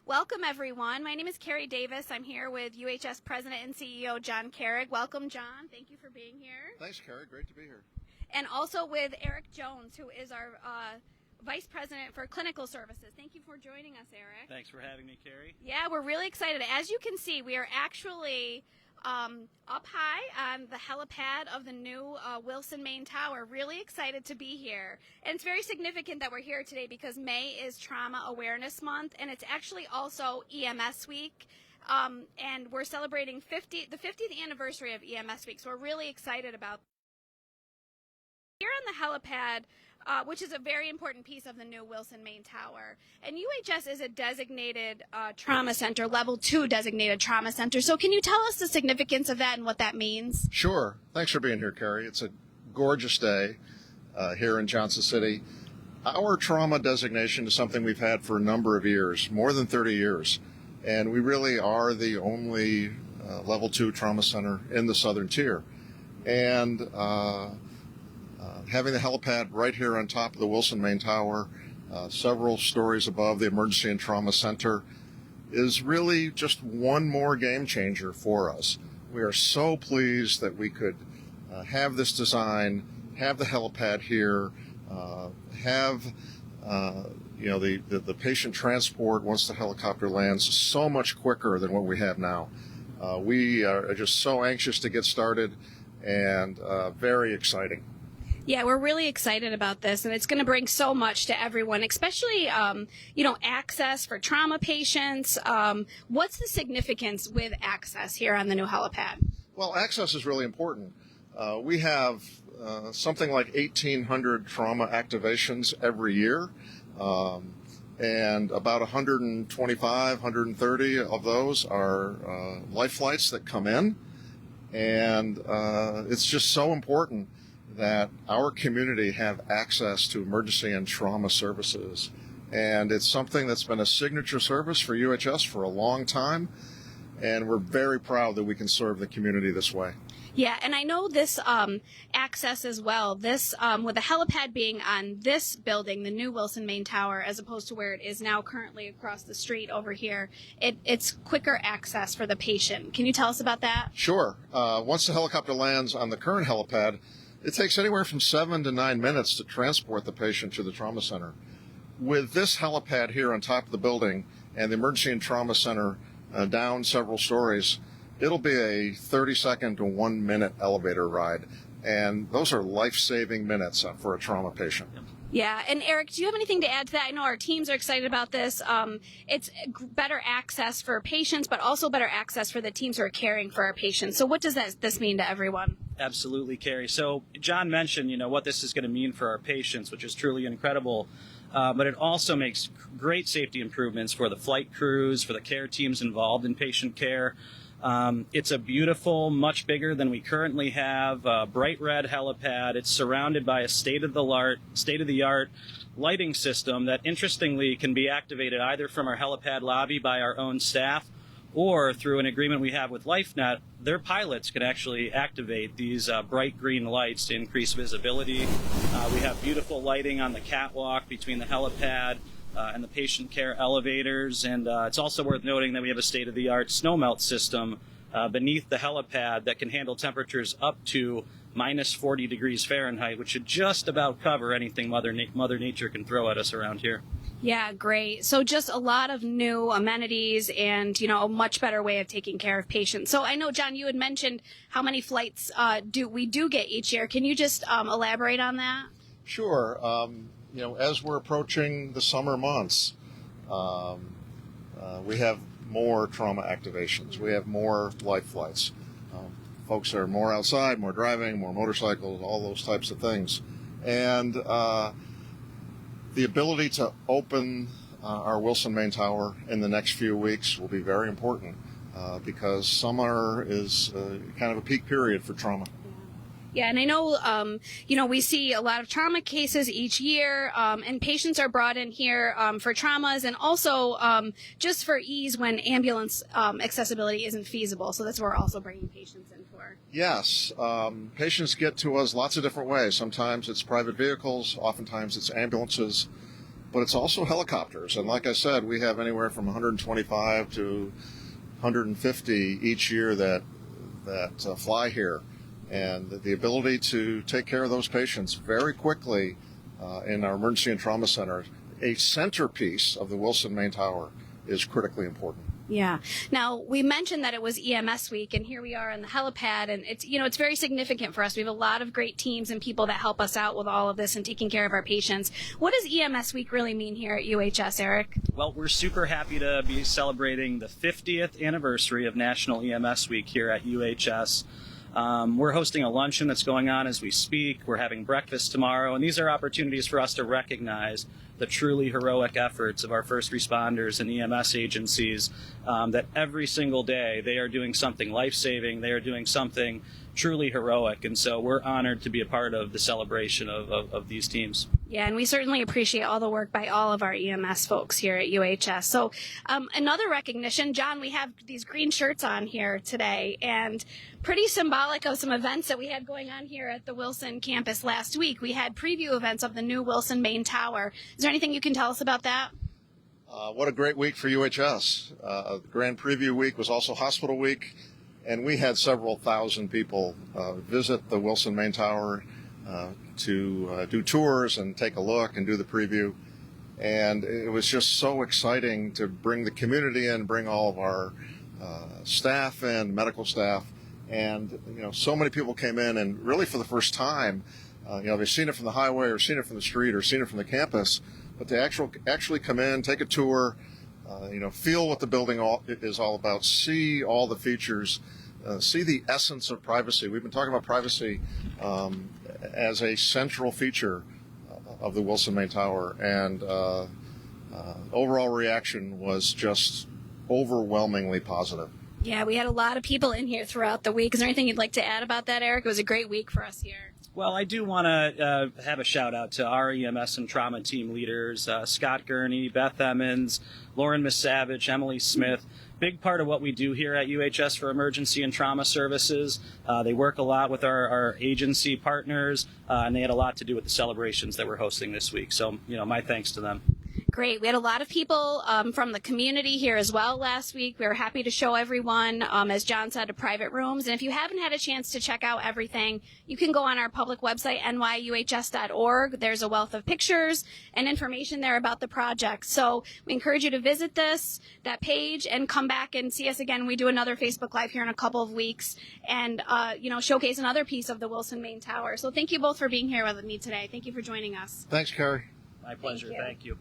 Welcome, everyone. My name is Carrie Davis. I'm here with UHS President and CEO John Carrick. Welcome, John. Thank you for being here. Thanks, Carrie. Great to be here. And also with Eric Jones, who is our Vice President for Clinical Services. Thank you for joining us, Eric. Thanks for having me, Carrie. Yeah, we're really excited. As you can see, we are actually up high on the helipad of the new Wilson Main Tower. Really excited to be here. And it's very significant that we're here today because May is Trauma Awareness Month, and it's actually also EMS Week. And we're celebrating the 50th anniversary of EMS Week, so we're really excited about here on the helipad, which is a very important piece of the new Wilson Main Tower. And UHS is a designated trauma center, level 2 designated trauma center. So can you tell us the significance of that and what that means? Sure. Thanks for being here, Carrie. It's a gorgeous day here in Johnson City. Our trauma designation is something we've had for a number of years, more than 30 years. And we really are the only level 2 trauma center in the southern tier. And having the helipad right here on top of the Wilson Main Tower, several stories above the Emergency and Trauma Center, is really just one more game changer for us. We are so pleased that we could have this design, have the helipad here, have the patient transport once the helicopter lands so much quicker than what we have now. We are just so anxious to get started and very exciting. Yeah, we're really excited about this, and it's going to bring so much to everyone, especially, access for trauma patients. What's the significance with access here on the new helipad? Well, access is really important. We have something like 1,800 trauma activations every year, and about 125, 130 of those are life flights that come in, and it's just so important that our community have access to emergency and trauma services. And it's something that's been a signature service for UHS for a long time, and we're very proud that we can serve the community this way. Yeah, and I know this access as well, this with the helipad being on this building, the new Wilson Main Tower, as opposed to where it is now currently across the street over here, it's quicker access for the patient. Can you tell us about that? Sure. Once the helicopter lands on the current helipad, it takes anywhere from 7 to 9 minutes to transport the patient to the trauma center. With this helipad here on top of the building and the Emergency and Trauma Center down several stories, it'll be a 30-second to 1-minute elevator ride. And those are life-saving minutes for a trauma patient. Yeah, and Eric, do you have anything to add to that? I know our teams are excited about this. It's better access for patients, but also better access for the teams who are caring for our patients. So what does this mean to everyone? Absolutely, Carrie. So John mentioned, what this is going to mean for our patients, which is truly incredible. But it also makes great safety improvements for the flight crews, for the care teams involved in patient care. It's a beautiful, much bigger than we currently have, bright red helipad. It's surrounded by a state-of-the-art lighting system that, interestingly, can be activated either from our helipad lobby by our own staff or through an agreement we have with LifeNet. Their pilots can actually activate these bright green lights to increase visibility. We have beautiful lighting on the catwalk between the helipad and the patient care elevators. And it's also worth noting that we have a state-of-the-art snow melt system beneath the helipad that can handle temperatures up to minus 40 degrees Fahrenheit, which should just about cover anything Mother Nature can throw at us around here. Yeah, great. So just a lot of new amenities and, a much better way of taking care of patients. So I know, John, you had mentioned how many flights we do get each year. Can you just elaborate on that? Sure. As we're approaching the summer months, we have more trauma activations. We have more life flights. Folks are more outside, more driving, more motorcycles, all those types of things. And the ability to open our Wilson Main Tower in the next few weeks will be very important because summer is kind of a peak period for trauma. Yeah, and I know, we see a lot of trauma cases each year, and patients are brought in here for traumas and also just for ease when ambulance accessibility isn't feasible. So that's what we're also bringing patients in for. Yes, patients get to us lots of different ways. Sometimes it's private vehicles, oftentimes it's ambulances. but it's also helicopters. And like I said, we have anywhere from 125 to 150 each year that fly here. And the ability to take care of those patients very quickly in our emergency and trauma center, a centerpiece of the Wilson Main Tower, is critically important. Yeah. Now, we mentioned that it was EMS week, and here we are on the helipad, and it's very significant for us. We have a lot of great teams and people that help us out with all of this and taking care of our patients. What does EMS week really mean here at UHS, Eric? Well, we're super happy to be celebrating the 50th anniversary of National EMS Week here at UHS. We're hosting a luncheon that's going on as we speak. We're having breakfast tomorrow, and these are opportunities for us to recognize the truly heroic efforts of our first responders and EMS agencies, that every single day they are doing something life-saving, they are doing something truly heroic, and so we're honored to be a part of the celebration of these teams. Yeah, and we certainly appreciate all the work by all of our EMS folks here at UHS. So another recognition, John, we have these green shirts on here today, and pretty symbolic of some events that we had going on here at the Wilson campus last week. We had preview events of the new Wilson Main Tower. Is there anything you can tell us about that? What a great week for UHS. Grand Preview Week was also Hospital Week, and we had several thousand people visit the Wilson Main Tower to do tours and take a look and do the preview. And it was just so exciting to bring the community in, bring all of our staff in, medical staff. And, so many people came in, and really for the first time, they've seen it from the highway or seen it from the street or seen it from the campus, but they actually come in, take a tour, feel what the building is all about, see all the features, see the essence of privacy. We've been talking about privacy as a central feature of the Wilson Main Tower, and overall reaction was just overwhelmingly positive. Yeah, we had a lot of people in here throughout the week. Is there anything you'd like to add about that, Eric? It was a great week for us here. Well, I do want to have a shout out to our EMS and trauma team leaders, Scott Gurney, Beth Emmons, Lauren Misavage, Emily Smith. Big part of what we do here at UHS for emergency and trauma services. They work a lot with our agency partners, and they had a lot to do with the celebrations that we're hosting this week. So, my thanks to them. Great. We had a lot of people from the community here as well last week. We were happy to show everyone, as John said, to private rooms. And if you haven't had a chance to check out everything, you can go on our public website, nyuhs.org. There's a wealth of pictures and information there about the project. So we encourage you to visit that page, and come back and see us again. We do another Facebook Live here in a couple of weeks, and, showcase another piece of the Wilson Main Tower. So thank you both for being here with me today. Thank you for joining us. Thanks, Carrie. My pleasure. Thank you.